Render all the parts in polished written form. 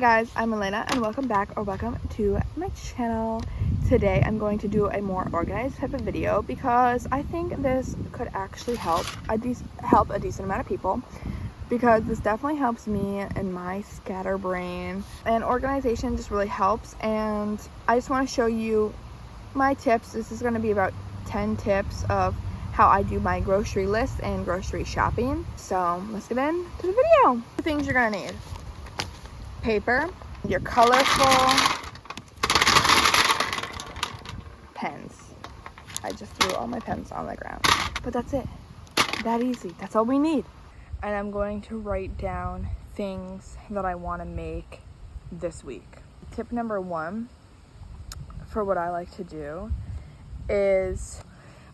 Guys, I'm Elena and welcome back or welcome to my channel. Today I'm going to do a more organized type of video because I think this could actually help a decent amount of people, because this definitely helps me in my scatterbrain, and organization just really helps. And I just want to show you my tips. This is going to be about 10 tips of how I do my grocery list and grocery shopping. So let's get into the video. The things you're going to need: paper, your colorful pens. I just threw all my pens on the ground, but that's it. That easy. That's all we need. And I'm going to write down things that I want to make this week. Tip number 1 for what I like to do is,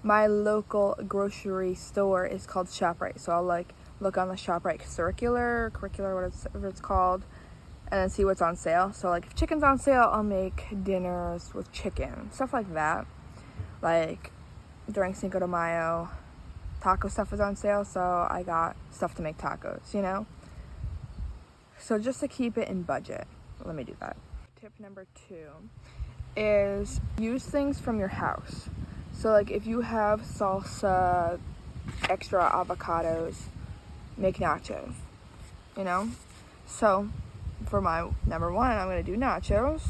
my local grocery store is called ShopRite. So I'll look on the ShopRite curricular, whatever it's called, and then see what's on sale. So if chicken's on sale, I'll make dinners with chicken, stuff like that. Like during Cinco de Mayo, taco stuff is on sale, so I got stuff to make tacos, So just to keep it in budget, let me do that. Tip number 2 is use things from your house. So if you have salsa, extra avocados, make nachos, So for my number 1, I'm going to do nachos,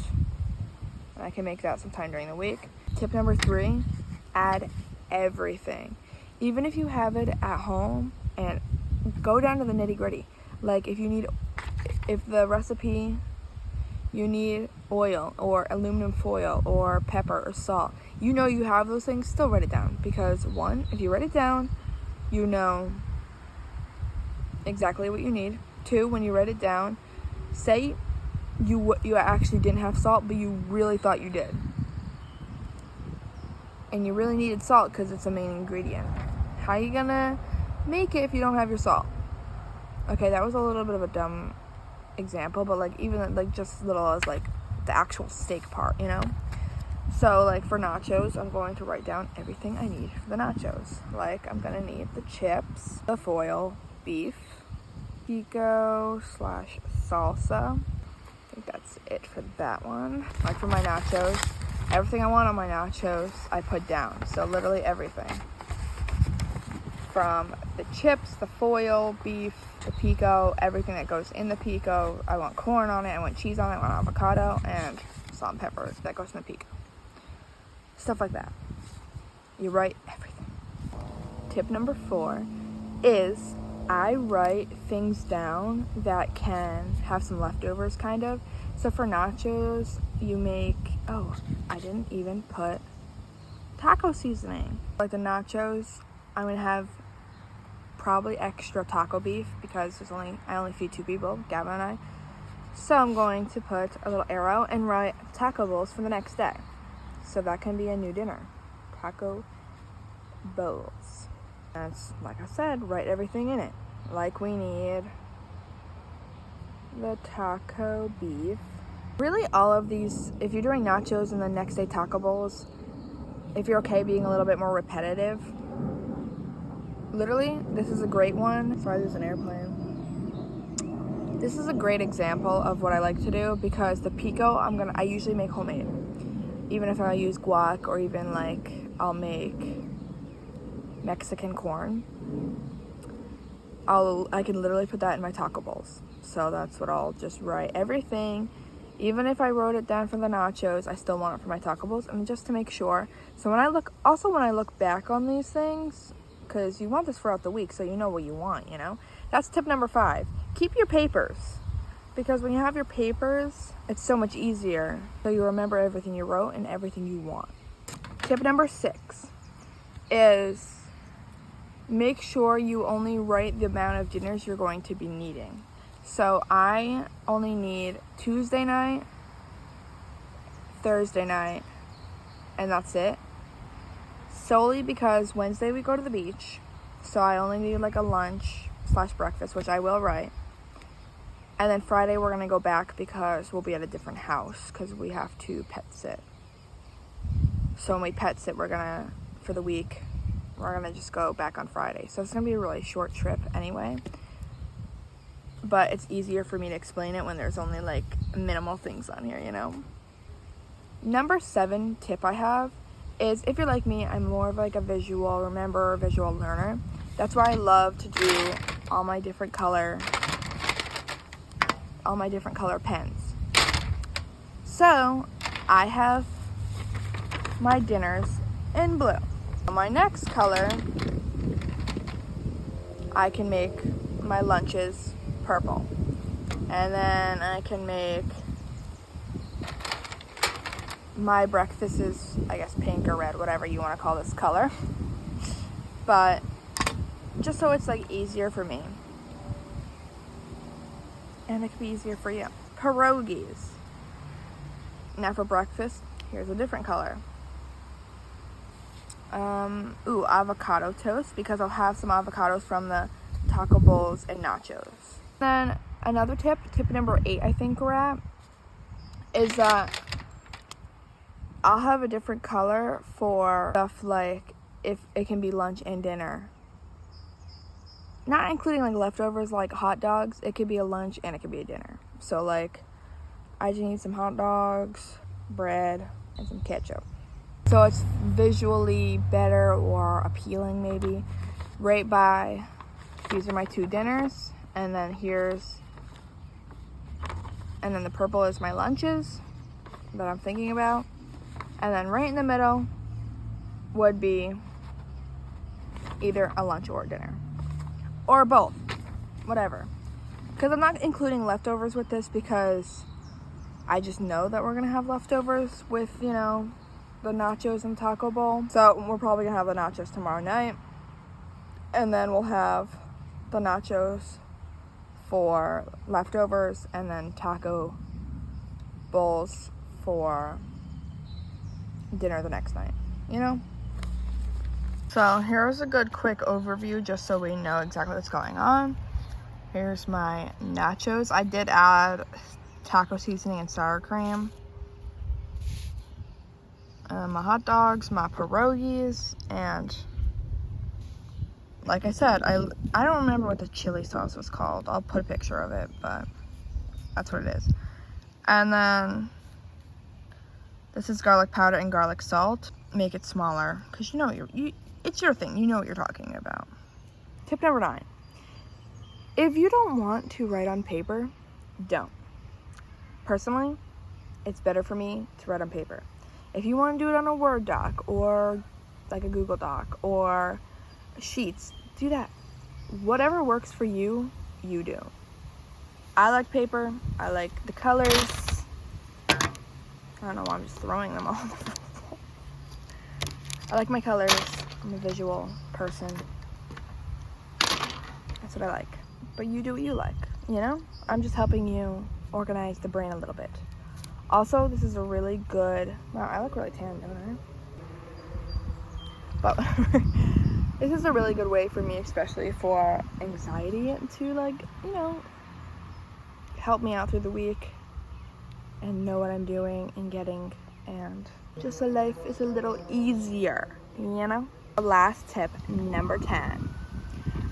and I can make that sometime during the week. Tip number 3, add everything. Even if you have it at home, and go down to the nitty gritty. If the recipe, you need oil or aluminum foil or pepper or salt, you have those things, still write it down. Because 1, if you write it down, you know exactly what you need. 2, when you write it down, say you actually didn't have salt, but you really thought you did, and you really needed salt because it's a main ingredient. How are you gonna make it if you don't have your salt? Okay, that was a little bit of a dumb example, but even just little as the actual steak part, So for nachos, I'm going to write down everything I need for the nachos. I'm gonna need the chips, the foil, beef, pico/salsa. I think that's it for that one. For my nachos, everything I want on my nachos, I put down. So literally everything. From the chips, the foil, beef, the pico, everything that goes in the pico. I want corn on it, I want cheese on it, I want avocado, and salt and pepper that goes in the pico. Stuff like that. You write everything. Tip number 4 is, I write things down that can have some leftovers, kind of. So for nachos, you make, I didn't even put taco seasoning. The nachos, I'm going to have probably extra taco beef, because I only feed 2 people, Gavin and I. So I'm going to put a little arrow and write taco bowls for the next day. So that can be a new dinner. Taco bowls. That's, like I said, write everything in it. We need the taco beef. Really, all of these, if you're doing nachos and the next day taco bowls, if you're okay being a little bit more repetitive, literally, this is a great one. Sorry, there's an airplane. This is a great example of what I like to do, because the pico, I usually make homemade. Even if I use guac, or even I'll make Mexican corn, I can literally put that in my taco bowls. So that's what I'll just write everything. Even if I wrote it down for the nachos, I still want it for my taco bowls, and just to make sure. So when I look back on these things, because you want this throughout the week, so you know what you want, That's tip number 5. Keep your papers, because when you have your papers, it's so much easier. So you remember everything you wrote and everything you want. Tip number 6 is, make sure you only write the amount of dinners you're going to be needing. So I only need Tuesday night, Thursday night, and that's it. Solely because Wednesday we go to the beach, so I only need a lunch/breakfast, which I will write. And then Friday we're gonna go back, because we'll be at a different house, because we have to pet sit. So when we pet sit, for the week, we're gonna just go back on Friday. So it's gonna be a really short trip anyway. but it's easier for me to explain it when there's only like minimal things on here, you know. Number 7 tip I have is, if you're like me, I'm more of like a visual learner. That's why I love to do all my different color pens. So I have my dinners in blue. My next color, I can make my lunches purple. And then I can make my breakfasts, I guess, pink or red, whatever you want to call this color. But just so it's like easier for me. And it could be easier for you. Pierogies. Now for breakfast, here's a different color. Avocado toast, because I'll have some avocados from the taco bowls and nachos. Then another tip number 8 I think we're at, is that I'll have a different color for stuff like if it can be lunch and dinner. Not including like leftovers like hot dogs, it could be a lunch and it could be a dinner. So like, I just need some hot dogs, bread, and some ketchup. So it's visually better or appealing maybe. Right by, these are my 2 dinners, and then the purple is my lunches that I'm thinking about. And then right in the middle would be either a lunch or a dinner. Or both, whatever. Because I'm not including leftovers with this, because I just know that we're going to have leftovers with, you know, the nachos and taco bowl. So we're probably going to have the nachos tomorrow night. And then we'll have the nachos for leftovers, and then taco bowls for dinner the next night, you know? So here's a good quick overview just so we know exactly what's going on. Here's my nachos. I did add taco seasoning and sour cream. My hot dogs, my pierogies, and like I said, I don't remember what the chili sauce was called. I'll put a picture of it, but that's what it is. And then this is garlic powder and garlic salt. Make it smaller, because you know it's your thing. You know what you're talking about. Tip number 9. If you don't want to write on paper, don't. Personally, it's better for me to write on paper. If you want to do it on a Word doc or like a Google Doc or Sheets, do that. Whatever works for you, you do. I like paper. I like the colors. I don't know why I'm just throwing them all. I like my colors. I'm a visual person. That's what I like. But you do what you like, you know? I'm just helping you organize the brain a little bit. Also, this is a really good... Wow, I look really tan, don't I? But this is a really good way for me, especially for anxiety, to, like, you know, help me out through the week and know what I'm doing and getting, and just so life is a little easier, you know? Last tip, number 10.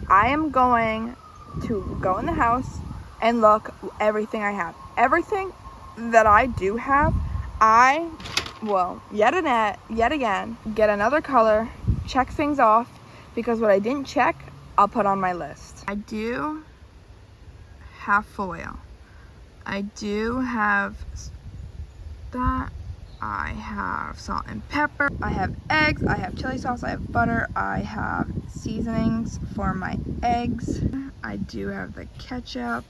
I am going to go in the house and look everything I have. Everything that I do have, I will yet again get another color, check things off, because what I didn't check, I'll put on my list. I do have foil. I do have that. I have salt and pepper. I have eggs. I have chili sauce. I have butter. I have seasonings for my eggs. I do have the ketchup.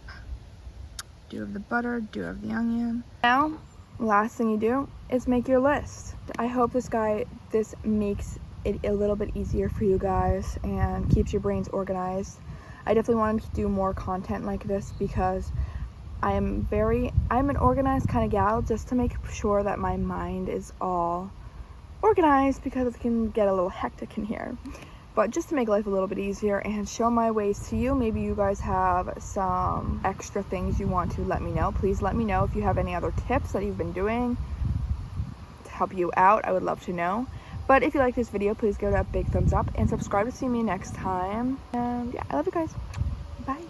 Do have the butter. Do have the onion. Now, last thing you do is make your list. I hope this makes it a little bit easier for you guys and keeps your brains organized. I definitely wanted to do more content like this because I'm an organized kind of gal, just to make sure that my mind is all organized, because it can get a little hectic in here. But just to make life a little bit easier and show my ways to you. Maybe you guys have some extra things you want to let me know. Please let me know if you have any other tips that you've been doing to help you out. I would love to know. But if you like this video, please give it a big thumbs up and subscribe to see me next time. And yeah, I love you guys. Bye.